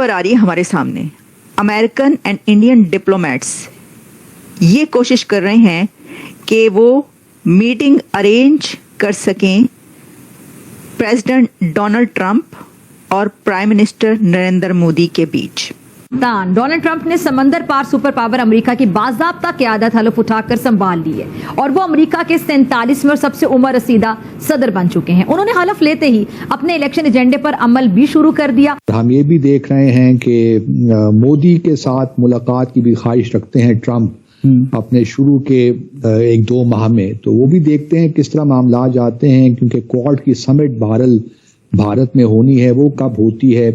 خبر آ رہی ہے ہمارے سامنے. امریکن اینڈ انڈین ڈپلومیٹس یہ کوشش کر رہے ہیں کہ وہ میٹنگ ارینج کر سکیں پریزیڈنٹ ڈونلڈ ٹرمپ اور پرائم منسٹر نریندر مودی کے بیچ. ڈونلڈ ٹرمپ نے سمندر پار سپر پاور امریکہ کی باضابطہ قیادت حلف اٹھا کر سنبھال لی ہے اور وہ امریکہ کے 47ویں اور سب سے عمر رسیدہ صدر بن چکے ہیں. انہوں نے حلف لیتے ہی اپنے الیکشن ایجنڈے پر عمل بھی شروع کر دیا. ہم یہ بھی دیکھ رہے ہیں کہ مودی کے ساتھ ملاقات کی بھی خواہش رکھتے ہیں ٹرمپ اپنے شروع کے 1-2 ماہ میں. تو وہ بھی دیکھتے ہیں کس طرح معاملات جاتے ہیں، کیونکہ کوارڈ کی سمٹ بھارت میں ہونی ہے، وہ کب ہوتی ہے.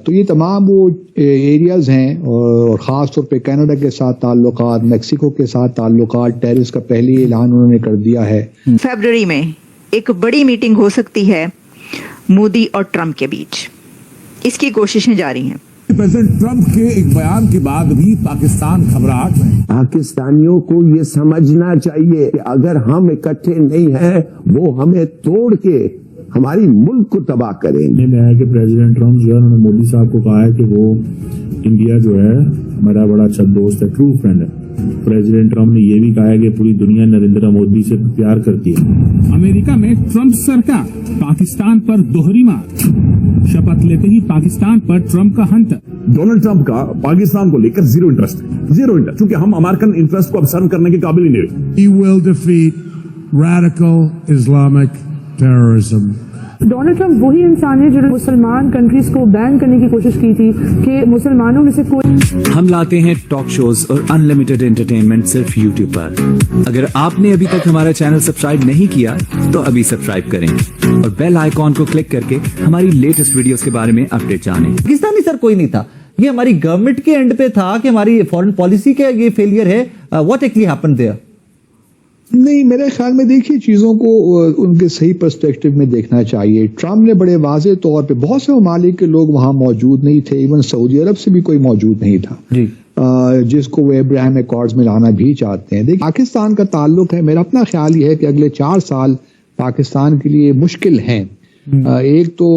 تو یہ تمام وہ ایریاز ہیں، اور خاص طور پہ کینیڈا کے ساتھ تعلقات، میکسیکو کے ساتھ تعلقات، ٹیرس کا پہلے اعلان انہوں نے کر دیا ہے. فیبرری میں ایک بڑی میٹنگ ہو سکتی ہے مودی اور ٹرمپ کے بیچ، اس کی کوششیں جاری ہیں. پریزیڈنٹ ٹرمپ کے ایک بیان کے بعد بھی پاکستان گھبراہٹ میں. پاکستانیوں کو یہ سمجھنا چاہیے کہ اگر ہم اکٹھے نہیں ہیں وہ ہمیں توڑ کے ہماری ملک کو تباہ کریں گے. میں ہے کہ پریزیڈنٹ ٹرمپ جو ہے انہوں نے مودی صاحب کو کہا ہے کہ وہ انڈیا جو ہے ہمارا بڑا اچھا دوست ہے، ٹرو فرینڈ ہے. پریزیڈنٹ ٹرمپ نے یہ بھی کہا ہے کہ پوری دنیا نریندر مودی سے پیار کرتی ہے. امریکہ میں ٹرمپ سرکار پاکستان پر دوہری مار، شپت لیتے ہی پاکستان پر ٹرمپ کا ہنٹر. ڈونلڈ ٹرمپ کا پاکستان کو لے کر زیرو انٹرسٹ کیونکہ ہم امریکن انٹرسٹ کو اب سرو کرنے کے قابل ہی نہیں رہے. He will defeat radical Islamic terrorism. Donald Trump وہی انسان ہے جنہوں نے مسلمان کنٹریز کو بین کرنے کی کوشش کی تھی کہ مسلمانوں میں سے کوئی. ہم لاتے ہیں ٹاک شوز اور انلمیٹڈ انٹرٹینمنٹ صرف یوٹیوب پر. اگر آپ نے ابھی تک ہمارا چینل سبسکرائب نہیں کیا تو ابھی سبسکرائب کریں اور بیل آئیکن کو کلک کر کے ہماری لیٹسٹ ویڈیوز کے بارے میں اپڈیٹ جانیں. پاکستانی سر کوئی نہیں تھا، یہ ہماری گورنمنٹ کے اینڈ پہ تھا کہ ہماری فورن پالیسی کا یہ فیلئر ہے. What actually happened there? نہیں، میرے خیال میں دیکھیے چیزوں کو ان کے صحیح پرسپیکٹو میں دیکھنا چاہیے. ٹرمپ نے بڑے واضح طور پہ بہت سے ممالک کے لوگ وہاں موجود نہیں تھے، ایون سعودی عرب سے بھی کوئی موجود نہیں تھا جس کو وہ ابراہیم ایکارڈز میں لانا بھی چاہتے ہیں. دیکھیں پاکستان کا تعلق ہے، میرا اپنا خیال یہ ہے کہ اگلے 4 سال پاکستان کے لیے مشکل ہیں. ایک تو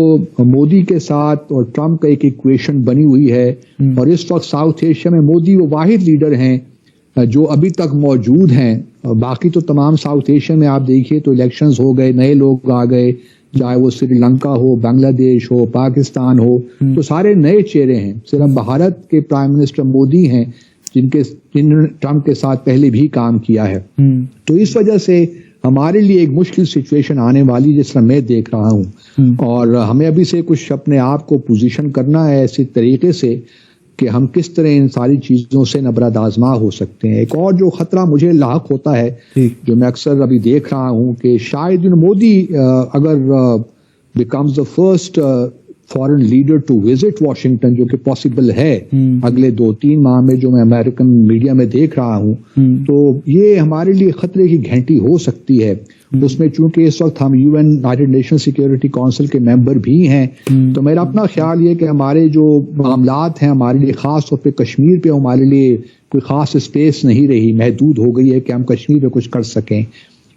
مودی کے ساتھ اور ٹرمپ کا ایک ایکویشن بنی ہوئی ہے، اور اس وقت ساؤتھ ایشیا میں مودی وہ واحد لیڈر ہیں جو ابھی تک موجود ہیں. باقی تو تمام ساؤتھ ایشیا میں آپ دیکھیے تو الیکشنز ہو گئے، نئے لوگ آ گئے، چاہے وہ سری لنکا ہو، بنگلہ دیش ہو، پاکستان ہو، تو سارے نئے چہرے ہیں. صرف بھارت کے پرائم منسٹر مودی ہیں جنہوں نے ٹرمپ کے ساتھ پہلے بھی کام کیا ہے. تو اس وجہ سے ہمارے لیے ایک مشکل سچویشن آنے والی جس طرح میں دیکھ رہا ہوں، اور ہمیں ابھی سے کچھ اپنے آپ کو پوزیشن کرنا ہے ایسے طریقے سے کہ ہم کس طرح ان ساری چیزوں سے نبرد آزما ہو سکتے ہیں. ایک اور جو خطرہ مجھے لاحق ہوتا ہے جو میں اکثر ابھی دیکھ رہا ہوں کہ شاید مودی اگر becomes the first foreign leader to visit Washington, جو کہ پاسبل ہے اگلے 2-3 ماہ میں، جو میں امریکن میڈیا میں دیکھ رہا ہوں، تو یہ ہمارے لیے خطرے کی گھنٹی ہو سکتی ہے. اس میں چونکہ اس وقت ہم یونائیٹڈ نیشن سیکیورٹی کونسل کے ممبر بھی ہیں، تو میرا اپنا خیال یہ کہ ہمارے جو معاملات ہیں ہمارے لیے خاص طور پہ کشمیر پہ ہمارے لیے کوئی خاص اسپیس نہیں رہی، محدود ہو گئی ہے کہ ہم کشمیر پہ کچھ کر سکیں.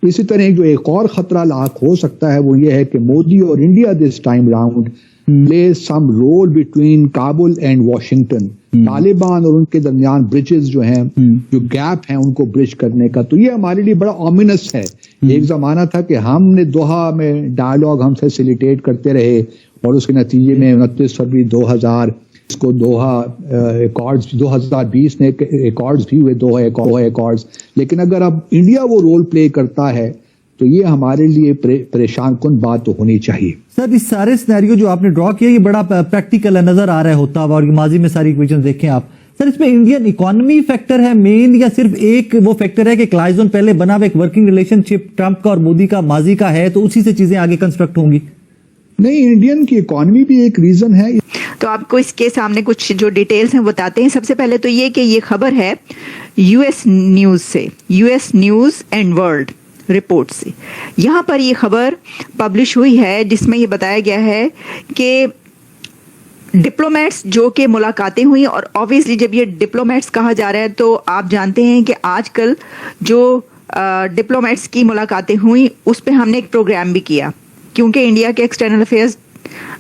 اسی طرح جو ایک اور خطرہ لاحق ہو سکتا ہے وہ یہ ہے کہ مودی اور India this time round play some role between Kabul and Washington. Taliban اور ان کے درمیان برجز جو ہیں، جو گیپ ہیں، ان کو برج کرنے کا. تو یہ ہمارے لیے بڑا اومینس ہے. ایک زمانہ تھا کہ ہم نے دوحہ میں ڈائیلاگ ہم فیسیلیٹیٹ کرتے رہے، اور اس کے نتیجے میں 29 فروری 2000 اس کو دوحہ ایکارڈز 2020 میں ایکارڈز بھی ہوئے، دوحہ ایکارڈز. لیکن اگر اب انڈیا وہ رول پلے کرتا ہے تو یہ ہمارے لیے پریشان کن بات تو ہونی چاہیے. سر اس سارے سینیریو جو آپ نے ڈرا کیا یہ بڑا پریکٹیکل نظر آ رہا ہے ہوتا ہوا، اور ماضی میں ساری ایکویشن دیکھیں آپ. سر اس میں انڈین اکانومی فیکٹر ہے مین، یا صرف ایک وہ فیکٹر ہے کہ کلائزون پہلے بنا ہوا ایک ورکنگ ریلیشن شپ ٹرمپ کا اور مودی کا ماضی کا ہے، تو اسی سے چیزیں آگے کنسٹرکٹ ہوں گی؟ نہیں، انڈین کی اکانومی بھی ایک ریزن ہے. تو آپ کو اس کے سامنے کچھ جو ڈیٹیلز ہیں بتاتے ہیں. سب سے پہلے تو یہ کہ یہ خبر ہے US نیوز سے، US news and world report سے. یہاں پر یہ خبر پبلش ہوئی ہے جس میں یہ بتایا گیا ہے کہ ڈپلومیٹس جو کہ ملاقاتیں ہوئی، اور آبویسلی جب یہ ڈپلومیٹس کہا جا رہا ہے تو آپ جانتے ہیں کہ آج کل جو ڈپلومیٹس کی ملاقاتیں ہوئیں اس پہ ہم نے ایک پروگرام بھی کیا، کیونکہ انڈیا کے ایکسٹرنل افیئرز